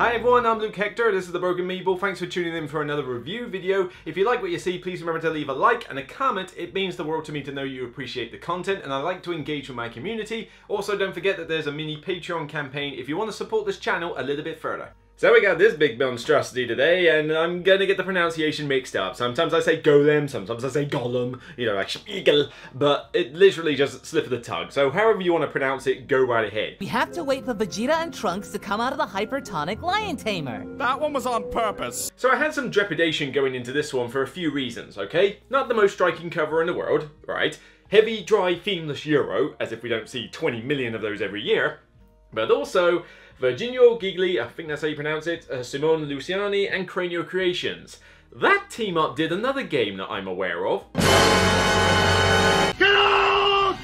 Hi everyone, I'm Luke Hector, this is The Broken Meeple. Thanks for tuning in for another review video. If you like what you see, please remember to leave a like and a comment. It means the world to me to know you appreciate the content and I like to engage with my community. Also, don't forget that there's a mini Patreon campaign if you want to support this channel a little bit further. So we got this big monstrosity today, and I'm gonna get the pronunciation mixed up. Sometimes I say golem, sometimes I say golem, you know, like spiegel, but it literally just slip of the tongue. So however you want to pronounce it, go right ahead. We have to wait for Vegeta and Trunks to come out of the hypertonic lion tamer. That one was on purpose. So I had some trepidation going into this one for a few reasons, okay? Not the most striking cover in the world, right? Heavy, dry, themeless Euro, as if we don't see 20 million of those every year, but also Virginio Gigli, I think that's how you pronounce it, Simone Luciani, and Cranio Creations. That team up did another game that I'm aware of. Get out!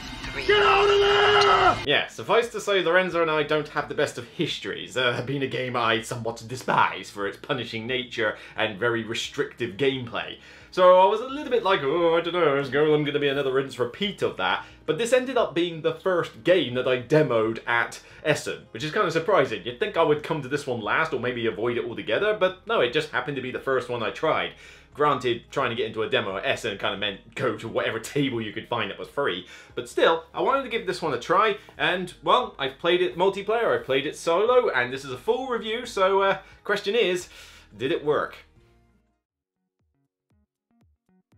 Get out of there! Yeah, suffice to say, Lorenzo and I don't have the best of histories, being a game I somewhat despise for its punishing nature and very restrictive gameplay. So I was a little bit like, oh, I don't know, is Golem going to be another rinse repeat of that? But this ended up being the first game that I demoed at Essen, which is kind of surprising. You'd think I would come to this one last or maybe avoid it altogether, but no, it just happened to be the first one I tried. Granted, trying to get into a demo at Essen kind of meant go to whatever table you could find that was free. But still, I wanted to give this one a try, and, well, I've played it multiplayer, I've played it solo, and this is a full review, so question is, did it work?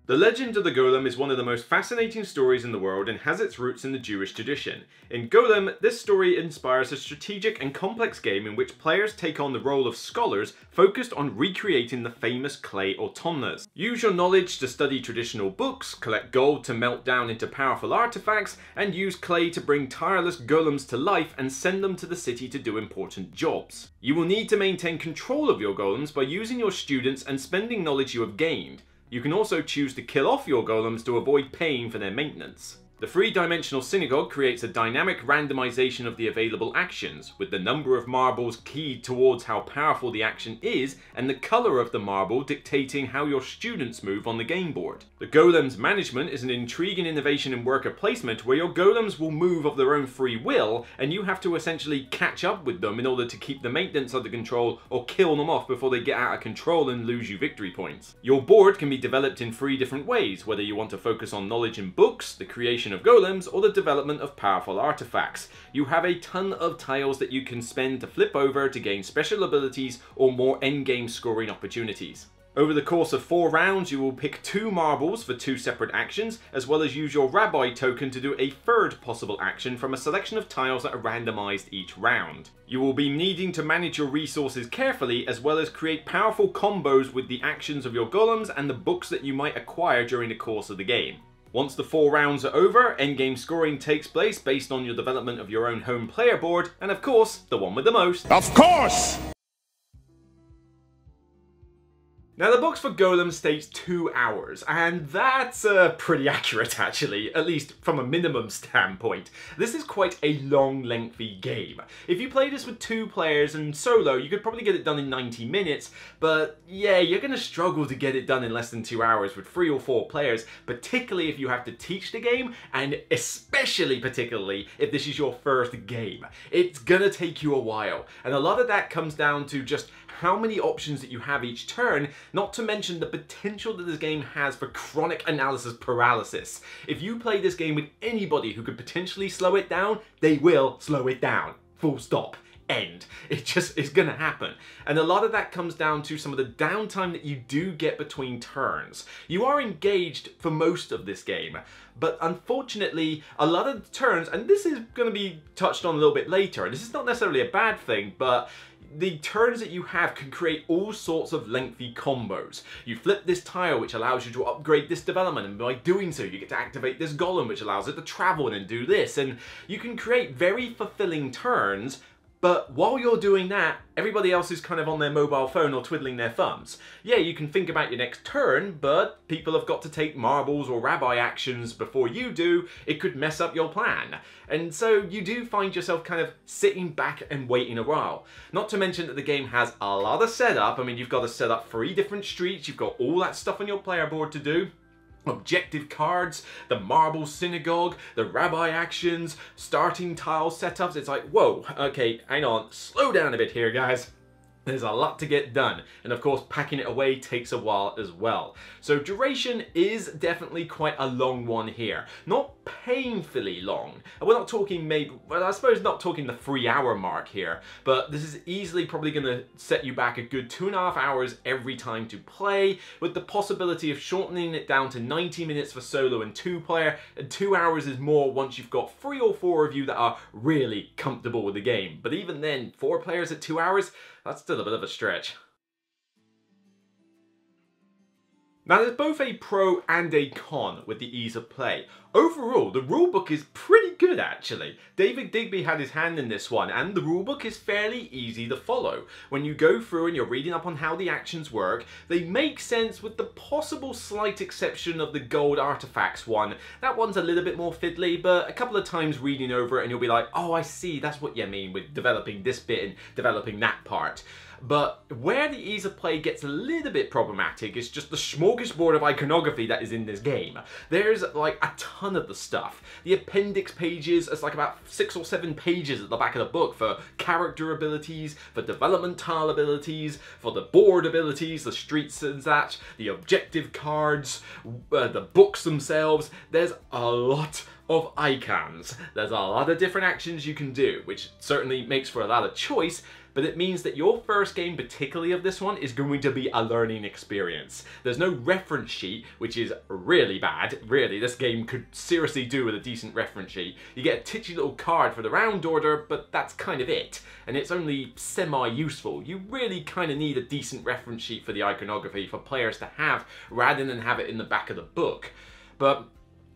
The Legend of the Golem is one of the most fascinating stories in the world and has its roots in the Jewish tradition. In Golem, this story inspires a strategic and complex game in which players take on the role of scholars focused on recreating the famous clay automnas. Use your knowledge to study traditional books, collect gold to melt down into powerful artifacts, and use clay to bring tireless golems to life and send them to the city to do important jobs. You will need to maintain control of your golems by using your students and spending knowledge you have gained. You can also choose to kill off your golems to avoid paying for their maintenance. The three-dimensional synagogue creates a dynamic randomization of the available actions, with the number of marbles keyed towards how powerful the action is, and the color of the marble dictating how your students move on the game board. The golem's management is an intriguing innovation in worker placement where your golems will move of their own free will, and you have to essentially catch up with them in order to keep the maintenance under control or kill them off before they get out of control and lose you victory points. Your board can be developed in three different ways, whether you want to focus on knowledge in books, the creation of golems, or the development of powerful artifacts. You have a ton of tiles that you can spend to flip over to gain special abilities or more endgame scoring opportunities. Over the course of 4 rounds, you will pick 2 marbles for 2 separate actions, as well as use your rabbi token to do a third possible action from a selection of tiles that are randomized each round. You will be needing to manage your resources carefully, as well as create powerful combos with the actions of your golems and the books that you might acquire during the course of the game. Once the 4 rounds are over, endgame scoring takes place based on your development of your own home player board, and of course, the one with the most. Of course! Now the box for Golem states 2 hours, and that's pretty accurate actually, at least from a minimum standpoint. This is quite a long, lengthy game. If you play this with 2 players and solo, you could probably get it done in 90 minutes, but yeah, you're gonna struggle to get it done in less than 2 hours with 3 or 4 players, particularly if you have to teach the game, and especially particularly if this is your first game. It's gonna take you a while, and a lot of that comes down to just how many options that you have each turn, not to mention the potential that this game has for chronic analysis paralysis. If you play this game with anybody who could potentially slow it down, they will slow it down. Full stop. End. It just is gonna happen. And a lot of that comes down to some of the downtime that you do get between turns. You are engaged for most of this game, but unfortunately a lot of the turns, and this is gonna be touched on a little bit later, and this is not necessarily a bad thing, but the turns that you have can create all sorts of lengthy combos. You flip this tile which allows you to upgrade this development, and by doing so you get to activate this golem which allows it to travel and do this, and you can create very fulfilling turns. But while you're doing that, everybody else is kind of on their mobile phone or twiddling their thumbs. Yeah, you can think about your next turn, but people have got to take marbles or rabbi actions before you do. It could mess up your plan. And so you do find yourself kind of sitting back and waiting a while. Not to mention that the game has a lot of setup. I mean, you've got to set up 3 different streets, you've got all that stuff on your player board to do. Objective cards, the marble synagogue, the rabbi actions, starting tile setups. It's like, whoa, okay, hang on, slow down a bit here, guys. There's a lot to get done, and of course packing it away takes a while as well. So duration is definitely quite a long one here. Not painfully long. And we're not talking well, I suppose not talking the 3-hour mark here, but this is easily probably going to set you back a good 2.5 hours every time to play, with the possibility of shortening it down to 90 minutes for solo and 2-player, and 2 hours is more once you've got 3 or 4 of you that are really comfortable with the game. But even then, 4 players at 2 hours, that's still a bit of a stretch. Now there's both a pro and a con with the ease of play. Overall, the rulebook is pretty good actually. David Digby had his hand in this one, and the rulebook is fairly easy to follow. When you go through and you're reading up on how the actions work, they make sense with the possible slight exception of the gold artifacts one. That one's a little bit more fiddly, but a couple of times reading over it and you'll be like, oh I see, that's what you mean with developing this bit and developing that part. But where the ease of play gets a little bit problematic is just the smorgasbord of iconography that is in this game. There's like a ton of the stuff. The appendix pages, it's like about 6 or 7 pages at the back of the book for character abilities, for development tile abilities, for the board abilities, the streets and that, the objective cards, the books themselves. There's a lot of icons. There's a lot of different actions you can do, which certainly makes for a lot of choice, but it means that your first game, particularly of this one, is going to be a learning experience. There's no reference sheet, which is really bad. Really, this game could seriously do with a decent reference sheet. You get a titchy little card for the round order, but that's kind of it. And it's only semi-useful. You really kind of need a decent reference sheet for the iconography for players to have, rather than have it in the back of the book. But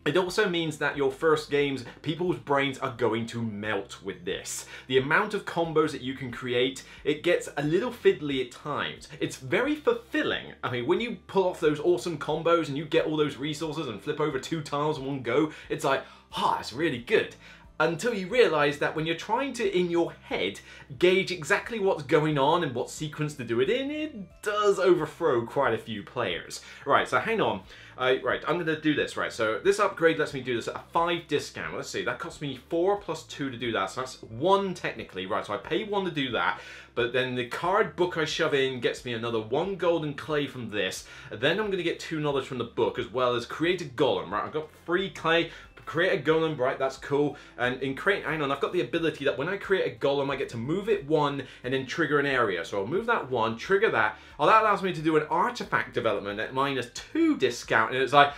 it also means that your first games, people's brains are going to melt with this. The amount of combos that you can create, it gets a little fiddly at times. It's very fulfilling. I mean, when you pull off those awesome combos and you get all those resources and flip over 2 tiles in one go, it's like, ah, it's really good. Until you realise that when you're trying to, in your head, gauge exactly what's going on and what sequence to do it in, it does overthrow quite a few players. Right, so hang on. Right, I'm going to do this, right, so this upgrade lets me do this at a 5 discount. Let's see, that costs me 4 plus 2 to do that, so that's 1 technically, right, so I pay 1 to do that, but then the card book I shove in gets me another 1 golden clay from this, then I'm going to get 2 knowledge from the book, as well as create a golem, right, I've got 3 clay, create a golem, right, that's cool, and in create, hang on, I've got the ability that when I create a golem I get to move it 1 and then trigger an area, so I'll move that 1, trigger that, oh that allows me to do an artifact development at -2 discount, and it's like,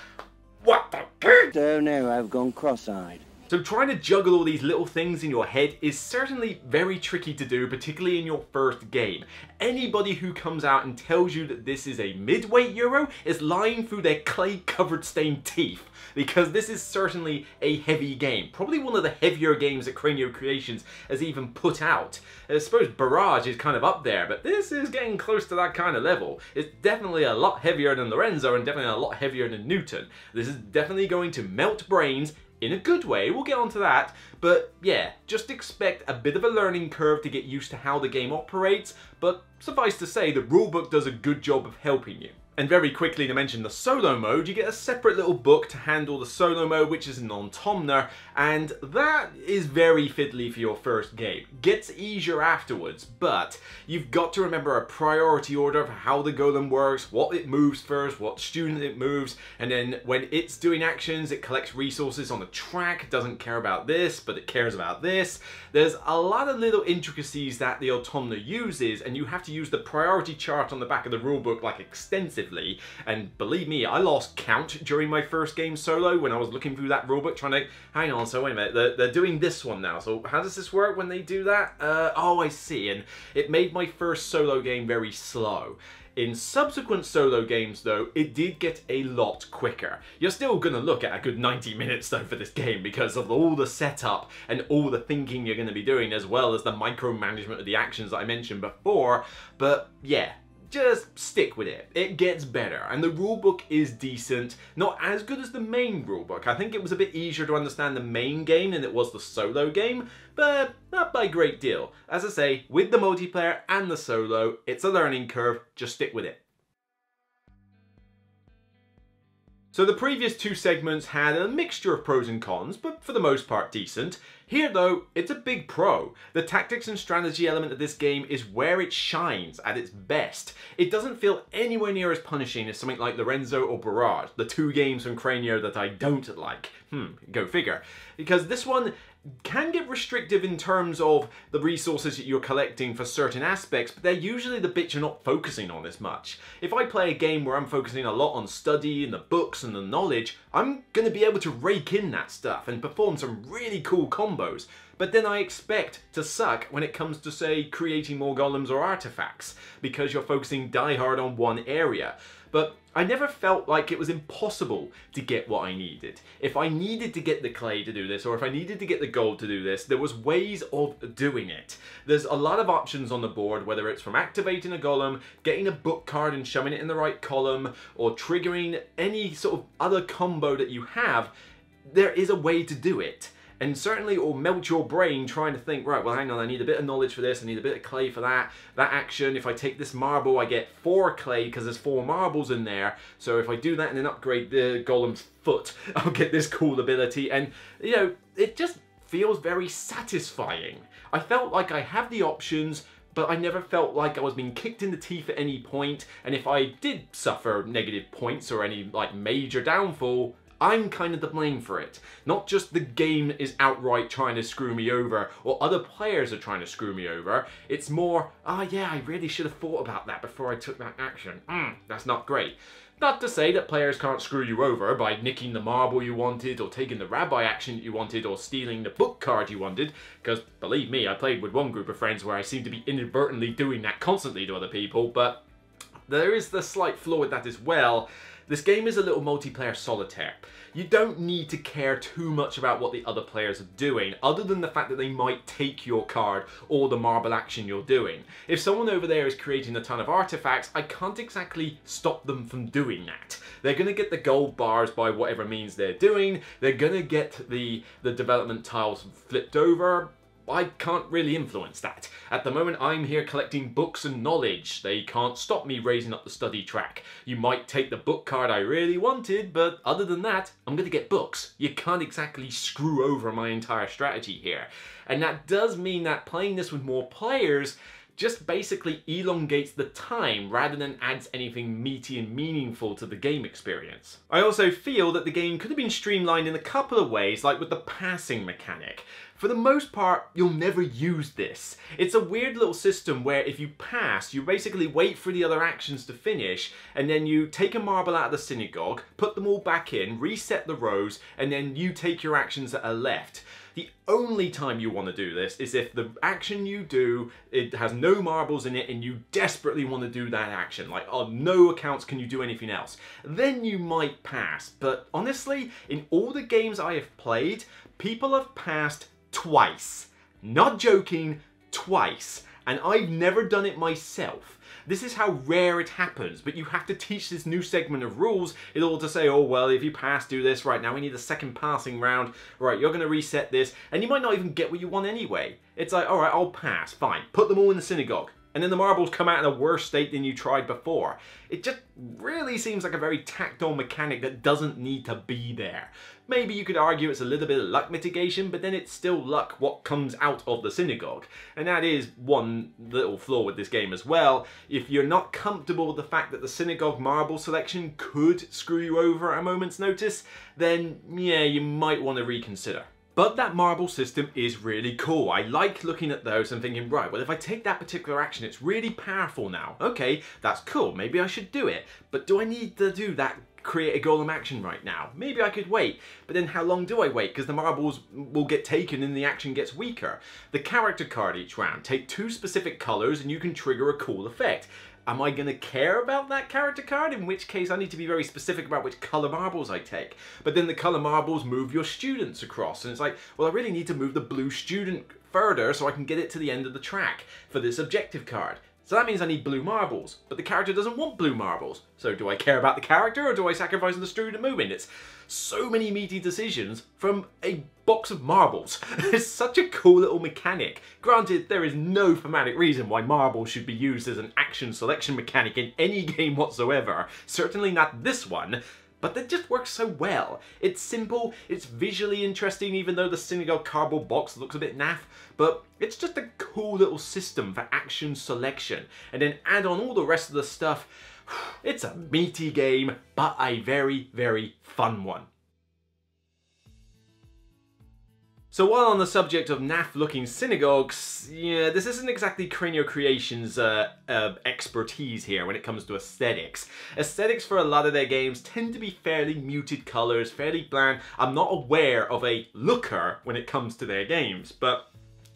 what the fuck? Oh no, I've gone cross-eyed. So trying to juggle all these little things in your head is certainly very tricky to do, particularly in your first game. Anybody who comes out and tells you that this is a midweight Euro is lying through their clay-covered stained teeth, because this is certainly a heavy game. Probably one of the heavier games that Cranio Creations has even put out. I suppose Barrage is kind of up there, but this is getting close to that kind of level. It's definitely a lot heavier than Lorenzo and definitely a lot heavier than Newton. This is definitely going to melt brains in a good way, we'll get onto that, but yeah, just expect a bit of a learning curve to get used to how the game operates, but suffice to say, the rulebook does a good job of helping you. And very quickly to mention the solo mode, you get a separate little book to handle the solo mode, which is an Autumnar, and that is very fiddly for your first game. Gets easier afterwards, but you've got to remember a priority order for how the golem works, what it moves first, what student it moves, and then when it's doing actions, it collects resources on the track, doesn't care about this, but it cares about this. There's a lot of little intricacies that the Autumnar uses, and you have to use the priority chart on the back of the rulebook like extensively. And believe me, I lost count during my first game solo when I was looking through that rulebook trying to, hang on, so wait a minute, they're doing this one now, so how does this work when they do that? Oh, I see, and it made my first solo game very slow. In subsequent solo games though, it did get a lot quicker. You're still gonna look at a good 90 minutes though for this game because of all the setup and all the thinking you're gonna be doing, as well as the micromanagement of the actions that I mentioned before, but yeah. Just stick with it. It gets better, and the rulebook is decent. Not as good as the main rulebook. I think it was a bit easier to understand the main game than it was the solo game, but not by a great deal. As I say, with the multiplayer and the solo, it's a learning curve. Just stick with it. So the previous two segments had a mixture of pros and cons, but for the most part decent. Here though, it's a big pro. The tactics and strategy element of this game is where it shines at its best. It doesn't feel anywhere near as punishing as something like Lorenzo or Barrage, the two games from Cranio that I don't like. Go figure. Because this one can get restrictive in terms of the resources that you're collecting for certain aspects, but they're usually the bits you're not focusing on as much. If I play a game where I'm focusing a lot on study and the books and the knowledge, I'm going to be able to rake in that stuff and perform some really cool combos. But then I expect to suck when it comes to, say, creating more golems or artifacts, because you're focusing diehard on one area. But I never felt like it was impossible to get what I needed. If I needed to get the clay to do this, or if I needed to get the gold to do this, there was ways of doing it. There's a lot of options on the board, whether it's from activating a golem, getting a book card and shoving it in the right column, or triggering any sort of other combo that you have. There is a way to do it. And certainly it will melt your brain trying to think, right, well hang on, I need a bit of knowledge for this, I need a bit of clay for that action. If I take this marble, I get 4 clay because there's 4 marbles in there. So if I do that and then upgrade the golem's foot, I'll get this cool ability. And, you know, it just feels very satisfying. I felt like I have the options, but I never felt like I was being kicked in the teeth at any point. And if I did suffer negative points or any, like, major downfall, I'm kind of to blame for it. Not just the game is outright trying to screw me over, or other players are trying to screw me over. It's more, yeah, I really should have thought about that before I took that action. That's not great. Not to say that players can't screw you over by nicking the marble you wanted, or taking the rabbi action you wanted, or stealing the book card you wanted, because believe me, I played with one group of friends where I seemed to be inadvertently doing that constantly to other people, but there is the slight flaw with that as well. This game is a little multiplayer solitaire. You don't need to care too much about what the other players are doing, other than the fact that they might take your card or the marble action you're doing. If someone over there is creating a ton of artifacts, I can't exactly stop them from doing that. They're going to get the gold bars by whatever means they're doing, they're going to get the development tiles flipped over. I can't really influence that. At the moment, I'm here collecting books and knowledge. They can't stop me raising up the study track. You might take the book card I really wanted, but other than that, I'm going to get books. You can't exactly screw over my entire strategy here. And that does mean that playing this with more players just basically elongates the time rather than adds anything meaty and meaningful to the game experience. I also feel that the game could have been streamlined in a couple of ways, like with the passing mechanic. For the most part, you'll never use this. It's a weird little system where if you pass, you basically wait for the other actions to finish, and then you take a marble out of the synagogue, put them all back in, reset the rows, and then you take your actions that are left. The only time you want to do this is if the action you do, it has no marbles in it and you desperately want to do that action. Like, on no accounts can you do anything else. Then you might pass. But honestly, in all the games I have played, people have passed twice. Not joking, twice. And I've never done it myself. This is how rare it happens, but you have to teach this new segment of rules in order to say, oh, well, if you pass, do this. Right, now we need a second passing round. Right, you're going to reset this. And you might not even get what you want anyway. It's like, all right, I'll pass. Fine. Put them all in the synagogue. And then the marbles come out in a worse state than you tried before. It just really seems like a very tacked-on mechanic that doesn't need to be there. Maybe you could argue it's a little bit of luck mitigation, but then it's still luck what comes out of the synagogue. And that is one little flaw with this game as well. If you're not comfortable with the fact that the synagogue marble selection could screw you over at a moment's notice, then yeah, you might want to reconsider. But that marble system is really cool. I like looking at those and thinking, right, well, if I take that particular action, it's really powerful now. Okay, that's cool. Maybe I should do it. But do I need to do that create a golem action right now? Maybe I could wait. But then how long do I wait? Because the marbles will get taken and the action gets weaker. The character card each round. Take 2 specific colors and you can trigger a cool effect. Am I going to care about that character card? In which case I need to be very specific about which colour marbles I take. But then the colour marbles move your students across. And it's like, well, I really need to move the blue student further so I can get it to the end of the track for this objective card. So that means I need blue marbles. But the character doesn't want blue marbles. So do I care about the character or do I sacrifice the student moving? It's so many meaty decisions from a box of marbles. It's such a cool little mechanic. Granted, there is no thematic reason why marbles should be used as an action selection mechanic in any game whatsoever. Certainly not this one. but that just works so well. It's simple, it's visually interesting even though the Synagogue cardboard box looks a bit naff, but it's just a cool little system for action selection. And then add on all the rest of the stuff. It's a meaty game, but a very, very fun one. So while on the subject of naff-looking synagogues, yeah, this isn't exactly Cranio Creations' expertise here when it comes to aesthetics. Aesthetics for a lot of their games tend to be fairly muted colours, fairly bland. I'm not aware of a looker when it comes to their games, but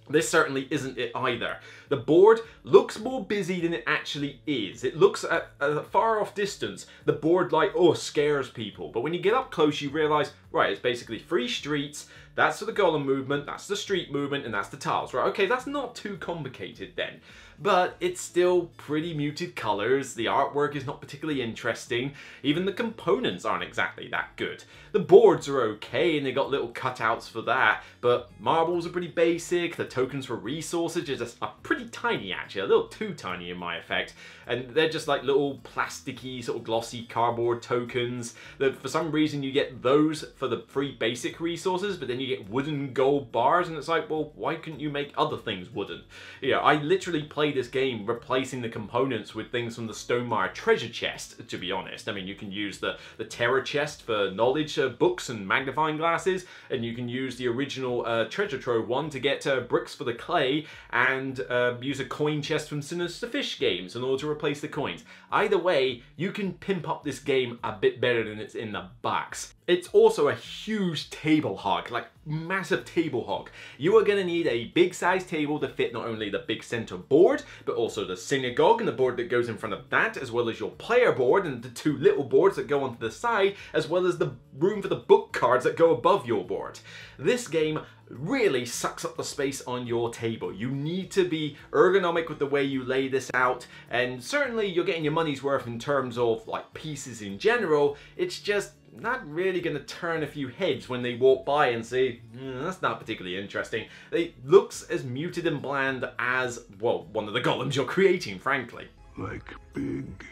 this certainly isn't it either. The board looks more busy than it actually is. It looks at a far off distance, the board like, oh, scares people. But when you get up close, you realise, right, it's basically 3 streets, that's the golem movement, that's the street movement, and that's the tiles. Right, okay, that's not too complicated then. But it's still pretty muted colours, the artwork is not particularly interesting, even the components aren't exactly that good. The boards are okay and they got little cutouts for that, but marbles are pretty basic, the tokens for resources are pretty tiny actually, a little too tiny in my effect, and they're just like little plasticky sort of glossy cardboard tokens that for some reason you get those for the free basic resources, but then you get wooden gold bars and it's like, well, why couldn't you make other things wooden? You know, I literally play this game replacing the components with things from the Stonemaier treasure chest, to be honest. I mean, you can use the terror chest for knowledge books and magnifying glasses, and you can use the original treasure trove one to get bricks for the clay, and use a coin chest from Sinister Fish games in order to replace the coins. Either way, you can pimp up this game a bit better than it's in the box. It's also a huge table hog, like massive table hog. You are going to need a big size table to fit not only the big center board, but also the synagogue and the board that goes in front of that, as well as your player board and the 2 little boards that go onto the side, as well as the room for the book cards that go above your board. This game really sucks up the space on your table. You need to be ergonomic with the way you lay this out, and certainly you're getting your money's worth in terms of like pieces in general. It's just not really going to turn a few heads when they walk by and say, that's not particularly interesting. It looks as muted and bland as, well, one of the golems you're creating, frankly. Like big,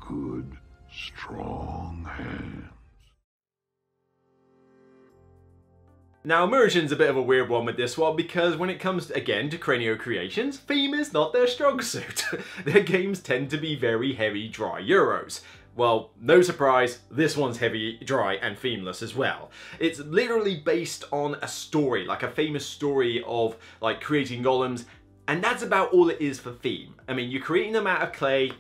good, strong hands. Now, Immersion's a bit of a weird one with this one because when it comes, again, to Cranio Creations, theme is not their strong suit. Their games tend to be very heavy, dry Euros. Well, no surprise, this one's heavy, dry, and themeless as well. It's literally based on a story, like a famous story of like creating golems, and that's about all it is for theme. I mean, you're creating them out of clay,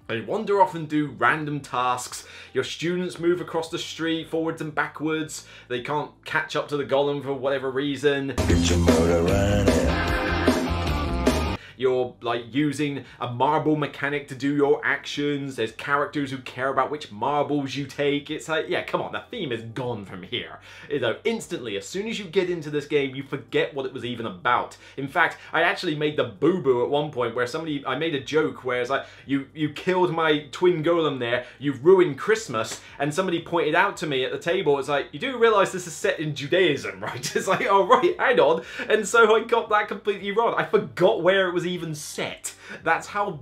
they wander off and do random tasks, your students move across the street forwards and backwards, they can't catch up to the golem for whatever reason. Get your motor running. You're like using a marble mechanic to do your actions. There's characters who care about which marbles you take. It's like, yeah, come on, the theme is gone from here. You know, instantly, as soon as you get into this game, you forget what it was even about. In fact, I actually made the boo-boo at one point where I made a joke where it's like, you killed my twin golem there, you've ruined Christmas, and somebody pointed out to me at the table, it's like, you do realise this is set in Judaism, right? It's like, oh right, hang on. And so I got that completely wrong. I forgot where it was even set. That's how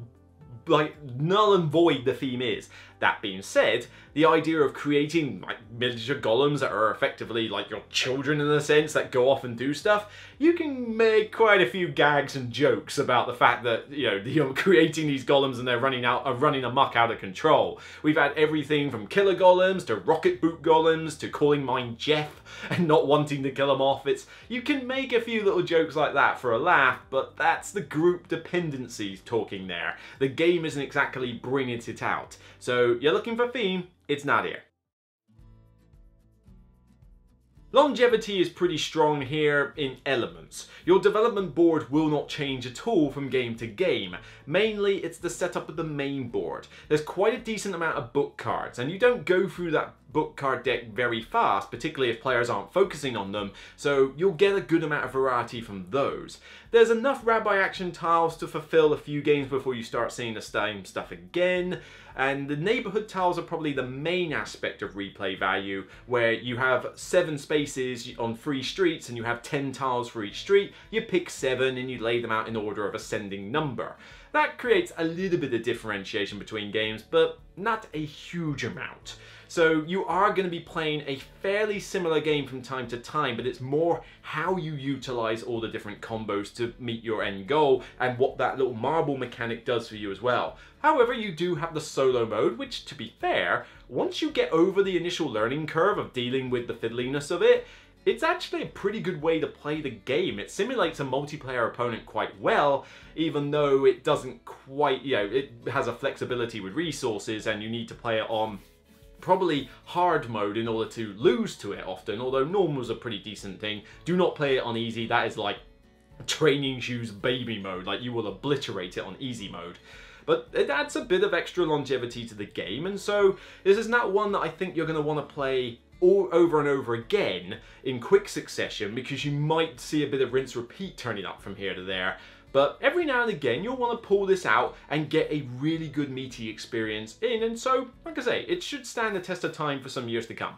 like null and void the theme is. That being said, the idea of creating like miniature golems that are effectively like your children in a sense that go off and do stuff, you can make quite a few gags and jokes about the fact that you're creating these golems and they're running amok out of control. We've had everything from killer golems to rocket boot golems to calling mine Jeff and not wanting to kill him off. You can make a few little jokes like that for a laugh, but that's the group dependencies talking there. The game isn't exactly bringing it out. So you're looking for theme, it's not here. Longevity is pretty strong here in elements. Your development board will not change at all from game to game. Mainly, it's the setup of the main board. There's quite a decent amount of book cards, and you don't go through that book card deck very fast, particularly if players aren't focusing on them, so you'll get a good amount of variety from those. There's enough Rabbi action tiles to fulfill a few games before you start seeing the same stuff again, and the neighborhood tiles are probably the main aspect of replay value, where you have 7 spaces on 3 streets and you have 10 tiles for each street. You pick 7 and you lay them out in order of ascending number. That creates a little bit of differentiation between games, but not a huge amount. So you are going to be playing a fairly similar game from time to time, but it's more how you utilize all the different combos to meet your end goal and what that little marble mechanic does for you as well. However, you do have the solo mode, which, to be fair, once you get over the initial learning curve of dealing with the fiddliness of it, it's actually a pretty good way to play the game. It simulates a multiplayer opponent quite well, even though it doesn't quite, it has a flexibility with resources and you need to play it on probably hard mode in order to lose to it often, although normal's a pretty decent thing. Do not play it on easy. That is like training shoes baby mode, like you will obliterate it on easy mode. But it adds a bit of extra longevity to the game, and so this is not one that I think you're going to want to play all over and over again in quick succession, because you might see a bit of rinse repeat turning up from here to there. But every now and again you'll want to pull this out and get a really good meaty experience in, and so, like I say, it should stand the test of time for some years to come.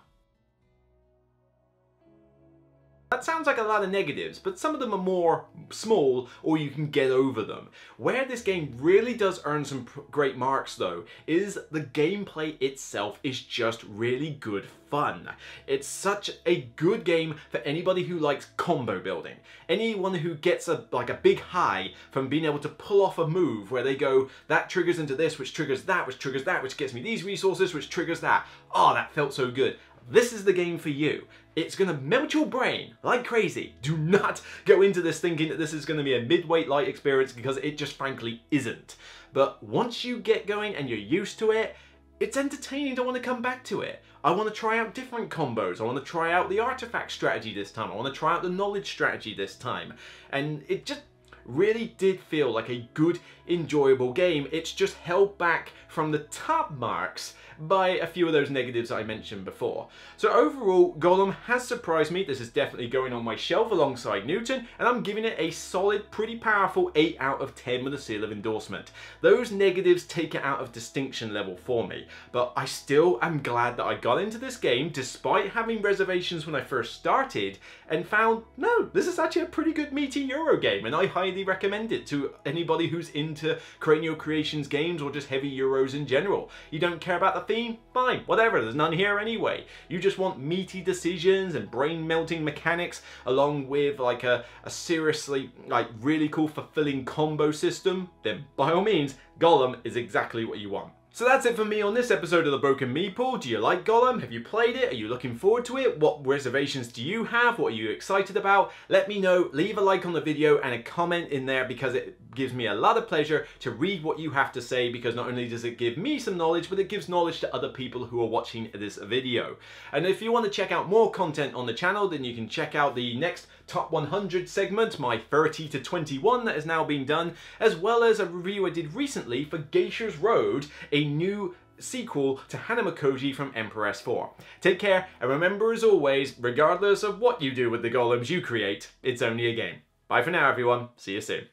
That sounds like a lot of negatives, but some of them are more small, or you can get over them. Where this game really does earn some great marks though, is the gameplay itself is just really good fun. It's such a good game for anybody who likes combo building. Anyone who gets a big high from being able to pull off a move where they go, that triggers into this, which triggers that, which triggers that, which gets me these resources, which triggers that. Oh, that felt so good. This is the game for you. It's going to melt your brain like crazy. Do not go into this thinking that this is going to be a mid-weight light experience, because it just frankly isn't. But once you get going and you're used to it, it's entertaining to want to come back to it. I want to try out different combos. I want to try out the artifact strategy this time. I want to try out the knowledge strategy this time. And it just really did feel like a good, enjoyable game. It's just held back from the top marks by a few of those negatives I mentioned before. So overall, Gollum has surprised me. This is definitely going on my shelf alongside Newton, and I'm giving it a solid, pretty powerful 8 out of 10 with a seal of endorsement. Those negatives take it out of distinction level for me, but I still am glad that I got into this game despite having reservations when I first started, and found, no, this is actually a pretty good meaty Euro game, and I highly recommend it to anybody who's into Cranial Creations games or just heavy Euros in general. You don't care about the theme? Fine, whatever, there's none here anyway. You just want meaty decisions and brain-melting mechanics along with like a seriously really cool fulfilling combo system, then by all means, Gollum is exactly what you want. So that's it for me on this episode of The Broken Meeple. Do you like Gollum? Have you played it? Are you looking forward to it? What reservations do you have? What are you excited about? Let me know. Leave a like on the video and a comment in there, because it gives me a lot of pleasure to read what you have to say, because not only does it give me some knowledge, but it gives knowledge to other people who are watching this video. And if you want to check out more content on the channel, then you can check out the next Top 100 segment, my 30 to 21 that has now been done, as well as a review I did recently for Geishas Road, a new sequel to Hanamakoji from Emperor S4. Take care, and remember as always, regardless of what you do with the golems you create, it's only a game. Bye for now everyone, see you soon.